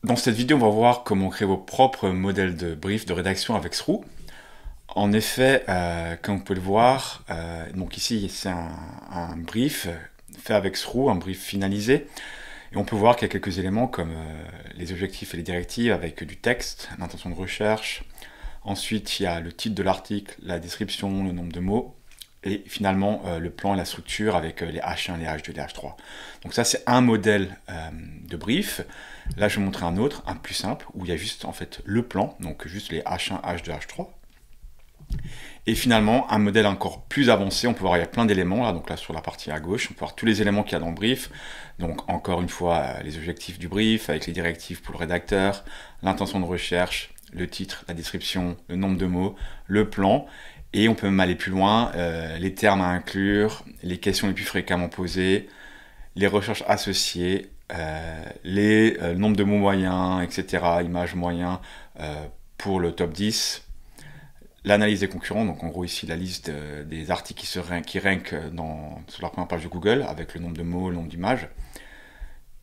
Dans cette vidéo, on va voir comment créer vos propres modèles de brief de rédaction avec Sroo. En effet, comme vous pouvez le voir, donc ici c'est un brief fait avec Sroo, un brief finalisé. Et on peut voir qu'il y a quelques éléments comme les objectifs et les directives avec du texte, l'intention de recherche. Ensuite, il y a le titre de l'article, la description, le nombre de mots. Et finalement, le plan et la structure avec les H1, les H2, les H3. Donc ça, c'est un modèle de brief. Là, je vais vous montrer un autre, un plus simple, où il y a juste en fait le plan, donc juste les H1, H2, H3. Et finalement, un modèle encore plus avancé, on peut voir il y a plein d'éléments, là, donc là sur la partie à gauche, on peut voir tous les éléments qu'il y a dans le brief. Donc encore une fois, les objectifs du brief, avec les directives pour le rédacteur, l'intention de recherche, le titre, la description, le nombre de mots, le plan. Et on peut même aller plus loin, les termes à inclure, les questions les plus fréquemment posées, les recherches associées, le nombre de mots moyens, etc., images moyens pour le top 10, l'analyse des concurrents, donc en gros ici la liste des articles qui rankent sur la première page de Google, avec le nombre de mots, le nombre d'images,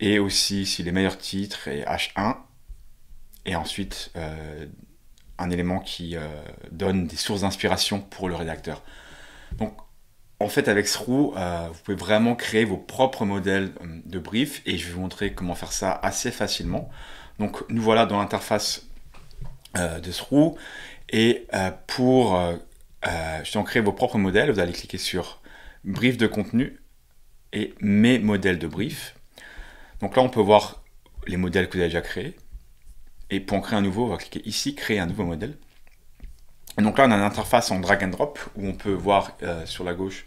et aussi ici les meilleurs titres et H1, et ensuite un élément qui donne des sources d'inspiration pour le rédacteur. Donc, en fait, avec Sroo, vous pouvez vraiment créer vos propres modèles de brief et je vais vous montrer comment faire ça assez facilement. Donc, nous voilà dans l'interface de Sroo et pour justement créer vos propres modèles, vous allez cliquer sur brief de contenu et mes modèles de brief. Donc là, on peut voir les modèles que vous avez déjà créés. Et pour en créer un nouveau, on va cliquer ici, créer un nouveau modèle. Et donc là, on a une interface en drag and drop où on peut voir sur la gauche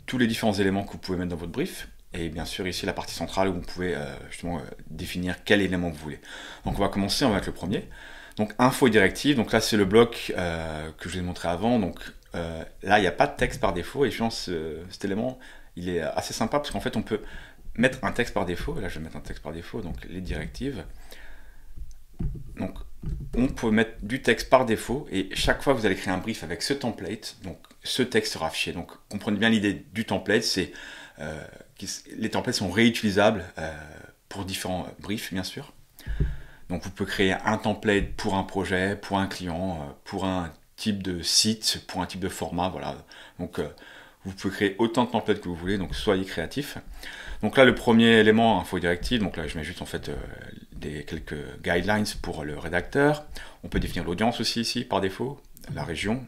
tous les différents éléments que vous pouvez mettre dans votre brief. Et bien sûr, ici, la partie centrale où vous pouvez justement définir quel élément vous voulez. Donc on va commencer, on va avec le premier. Donc info et directive. Donc là, c'est le bloc que je vous ai montré avant. Donc là, il n'y a pas de texte par défaut. Et je pense que cet élément, il est assez sympa parce qu'en fait, on peut mettre un texte par défaut. Là, je vais mettre un texte par défaut, donc les directives. Donc, on peut mettre du texte par défaut et chaque fois que vous allez créer un brief avec ce template, donc ce texte sera affiché. Donc, comprenez bien l'idée du template, c'est les templates sont réutilisables pour différents briefs, bien sûr. Donc, vous pouvez créer un template pour un projet, pour un client, pour un type de site, pour un type de format, voilà. Donc, vous pouvez créer autant de templates que vous voulez, donc soyez créatifs. Donc là, le premier élément, info directive, donc là, je mets juste en fait quelques guidelines pour le rédacteur. On peut définir l'audience aussi ici, par défaut, la région.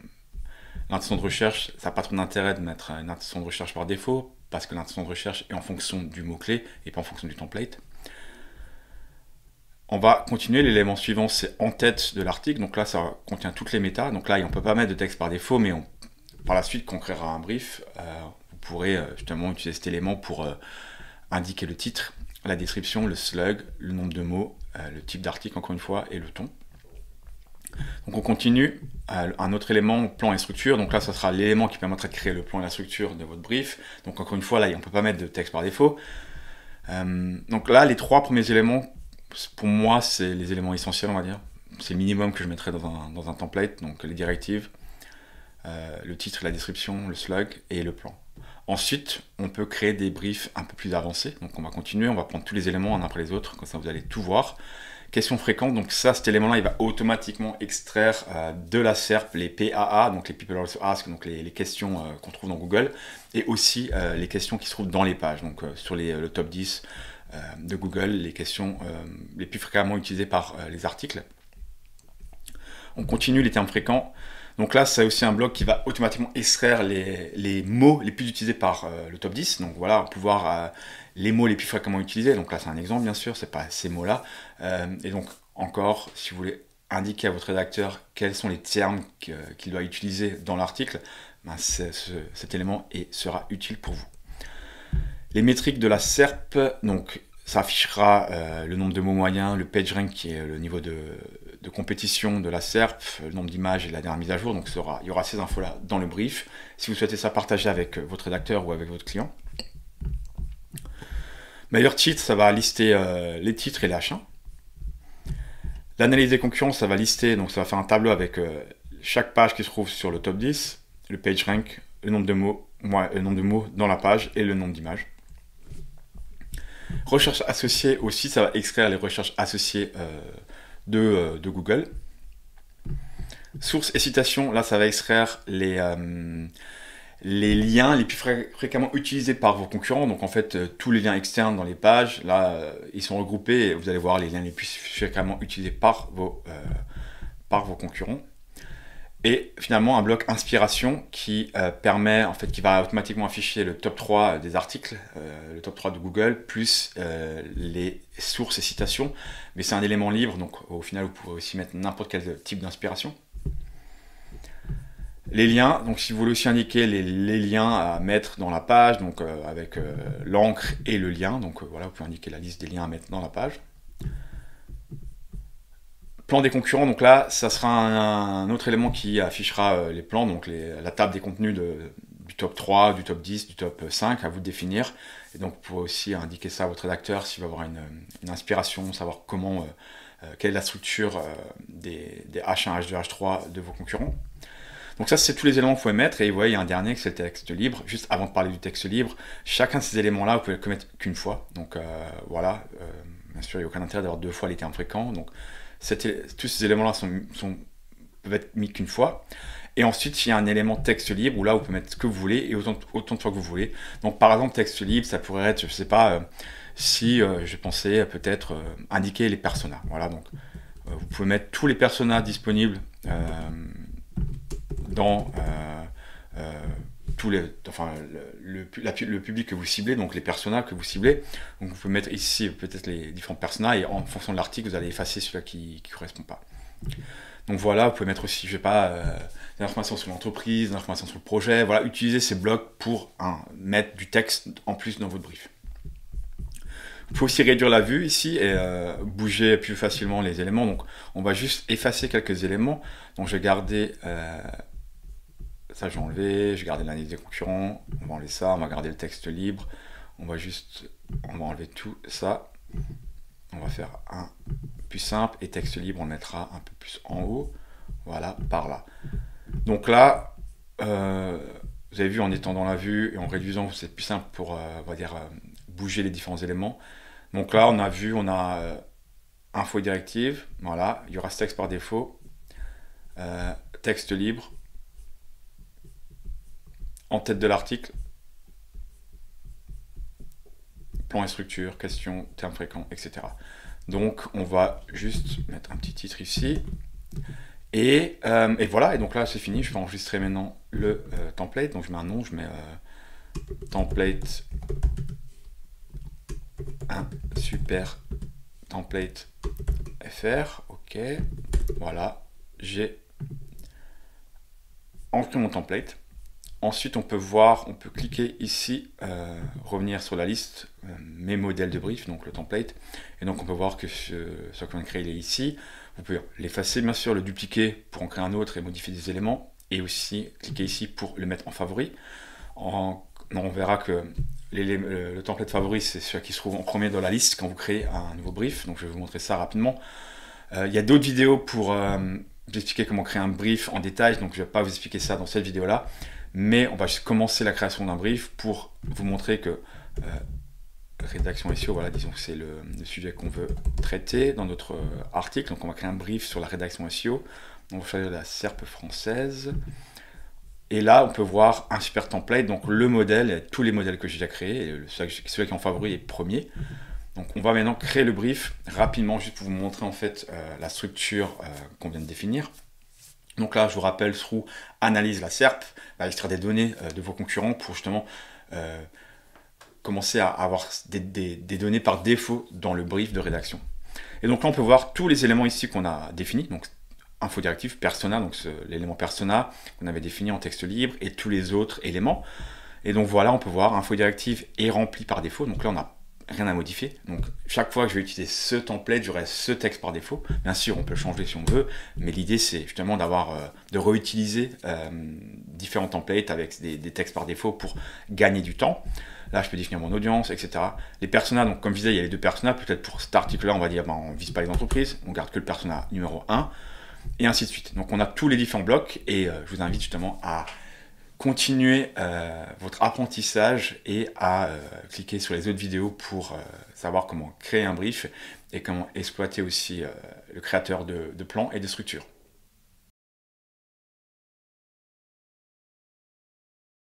L'intention de recherche, ça n'a pas trop d'intérêt de mettre une intention de recherche par défaut, parce que l'intention de recherche est en fonction du mot-clé et pas en fonction du template. On va continuer, l'élément suivant, c'est en tête de l'article. Donc là, ça contient toutes les méta. Donc là, on ne peut pas mettre de texte par défaut, mais par la suite, quand on créera un brief, vous pourrez justement utiliser cet élément pour indiquer le titre, la description, le slug, le nombre de mots, le type d'article encore une fois et le ton. Donc on continue, un autre élément, plan et structure, donc là ça sera l'élément qui permettra de créer le plan et la structure de votre brief. Donc encore une fois là on ne peut pas mettre de texte par défaut. Donc là les trois premiers éléments, pour moi c'est les éléments essentiels on va dire. C'est le minimum que je mettrais dans un template, donc les directives, le titre, la description, le slug et le plan. Ensuite, on peut créer des briefs un peu plus avancés. Donc on va continuer, on va prendre tous les éléments un après les autres, comme ça vous allez tout voir. Questions fréquentes, donc ça, cet élément-là, il va automatiquement extraire de la SERP les PAA, donc les People Also Ask, donc les questions qu'on trouve dans Google, et aussi les questions qui se trouvent dans les pages, donc sur le top 10 de Google, les questions les plus fréquemment utilisées par les articles. On continue les termes fréquents. Donc là, c'est aussi un bloc qui va automatiquement extraire les mots les plus utilisés par le top 10. Donc voilà, on peut voir les mots les plus fréquemment utilisés. Donc là, c'est un exemple, bien sûr, c'est pas ces mots-là. Et donc, encore, si vous voulez indiquer à votre rédacteur quels sont les termes qu'il doit utiliser dans l'article, ben cet élément sera utile pour vous. Les métriques de la SERP, donc ça affichera le nombre de mots moyens, le PageRank qui est le niveau de compétition de la SERP, le nombre d'images et la dernière mise à jour. Donc il y aura ces infos-là dans le brief. Si vous souhaitez ça partager avec votre rédacteur ou avec votre client. Meilleur titre, ça va lister les titres et les H1. L'analyse des concurrents, ça va lister, donc ça va faire un tableau avec chaque page qui se trouve sur le top 10, le PageRank, le nombre de mots dans la page et le nombre d'images. Recherche associée aussi, ça va extraire les recherches associées de Google. Sources et citations, là ça va extraire les liens les plus fréquemment utilisés par vos concurrents. Donc en fait, tous les liens externes dans les pages, là, ils sont regroupés et vous allez voir les liens les plus fréquemment utilisés par vos concurrents. Et finalement, un bloc inspiration qui permet, en fait, qui va automatiquement afficher le top 3 des articles, le top 3 de Google, plus les sources et citations. Mais c'est un élément libre, donc au final, vous pouvez aussi mettre n'importe quel type d'inspiration. Les liens, donc si vous voulez aussi indiquer les liens à mettre dans la page, donc avec l'encre et le lien, donc voilà, vous pouvez indiquer la liste des liens à mettre dans la page. Plan des concurrents, donc là, ça sera un autre élément qui affichera les plans, donc la table des contenus du top 3, du top 10, du top 5, à vous de définir. Et donc vous pourrez aussi indiquer ça à votre rédacteur s'il va avoir une inspiration, savoir comment, quelle est la structure des H1, H2, H3 de vos concurrents. Donc ça, c'est tous les éléments que vous pouvez mettre. Et vous voyez, il y a un dernier, c'est le texte libre. Juste avant de parler du texte libre, chacun de ces éléments-là, vous pouvez le commettre qu'une fois. Donc voilà, bien sûr, il n'y a aucun intérêt d'avoir 2 fois les termes fréquents. Donc tous ces éléments-là peuvent être mis qu'une fois. Et ensuite, il y a un élément texte libre où là, vous pouvez mettre ce que vous voulez et autant de fois que vous voulez. Donc par exemple, texte libre, ça pourrait être, je ne sais pas, si je pensais peut-être indiquer les personas. Voilà, donc vous pouvez mettre tous les personas disponibles dans le public que vous ciblez, donc les personas que vous ciblez. Donc vous pouvez mettre ici peut-être les différents personas et en fonction de l'article, vous allez effacer celui-là qui ne correspond pas. Donc voilà, vous pouvez mettre aussi, je sais pas, des informations sur l'entreprise, des informations sur le projet. Voilà, utilisez ces blocs pour mettre du texte en plus dans votre brief. Vous pouvez aussi réduire la vue ici et bouger plus facilement les éléments. Donc on va juste effacer quelques éléments. Donc je vais garder ça, je vais enlever, je vais garder l'analyse des concurrents, on va enlever ça, on va garder le texte libre, on va enlever tout ça, on va faire un plus simple, et texte libre, on le mettra un peu plus en haut, voilà, par là. Donc là, vous avez vu, en étendant la vue et en réduisant, c'est plus simple pour, on va dire, bouger les différents éléments. Donc là, on a vu, on a info directive, voilà, il y aura ce texte par défaut, texte libre, en tête de l'article, plan et structure, questions, termes fréquents, etc. Donc on va juste mettre un petit titre ici. Et voilà, et donc là c'est fini, je vais enregistrer maintenant le template. Donc je mets un nom, je mets template, un super template fr, ok, voilà, j'ai ancré mon template. Ensuite, on peut cliquer ici, revenir sur la liste, mes modèles de brief, donc le template. Et donc, on peut voir que ce qu'on a créé, il est ici. Vous pouvez l'effacer, bien sûr, le dupliquer pour en créer un autre et modifier des éléments. Et aussi, cliquer ici pour le mettre en favori. On verra que le template favori, c'est celui qui se trouve en premier dans la liste quand vous créez un nouveau brief. Donc, je vais vous montrer ça rapidement. Il y a d'autres vidéos pour vous expliquer comment créer un brief en détail. Donc, je ne vais pas vous expliquer ça dans cette vidéo-là. Mais on va juste commencer la création d'un brief pour vous montrer que rédaction SEO, voilà, disons que c'est le sujet qu'on veut traiter dans notre article. Donc on va créer un brief sur la rédaction SEO. On va choisir la SERP française. Et là, on peut voir un super template, donc le modèle, tous les modèles que j'ai déjà créés, celui qui est en favori est premier. Donc on va maintenant créer le brief rapidement, juste pour vous montrer en fait la structure qu'on vient de définir. Donc là, je vous rappelle, Sroo analyse la SERP, va extraire des données de vos concurrents pour justement commencer à avoir des données par défaut dans le brief de rédaction. Et donc là, on peut voir tous les éléments ici qu'on a définis. Donc info directive, persona, donc l'élément persona qu'on avait défini en texte libre et tous les autres éléments. Et donc voilà, on peut voir info directive est rempli par défaut. Donc là, on n'a rien à modifier. Donc chaque fois que je vais utiliser ce template, j'aurai ce texte par défaut. Bien sûr, on peut le changer si on veut, mais l'idée c'est justement de réutiliser différents templates avec des textes par défaut pour gagner du temps. Là, je peux définir mon audience, etc. Les personas, donc comme je disais, il y a les deux personas. Peut-être pour cet article-là, on va dire, on ne vise pas les entreprises, on garde que le persona numéro 1, et ainsi de suite. Donc on a tous les différents blocs, et je vous invite justement à continuer votre apprentissage et à cliquer sur les autres vidéos pour savoir comment créer un brief et comment exploiter aussi le créateur de plans et de structures.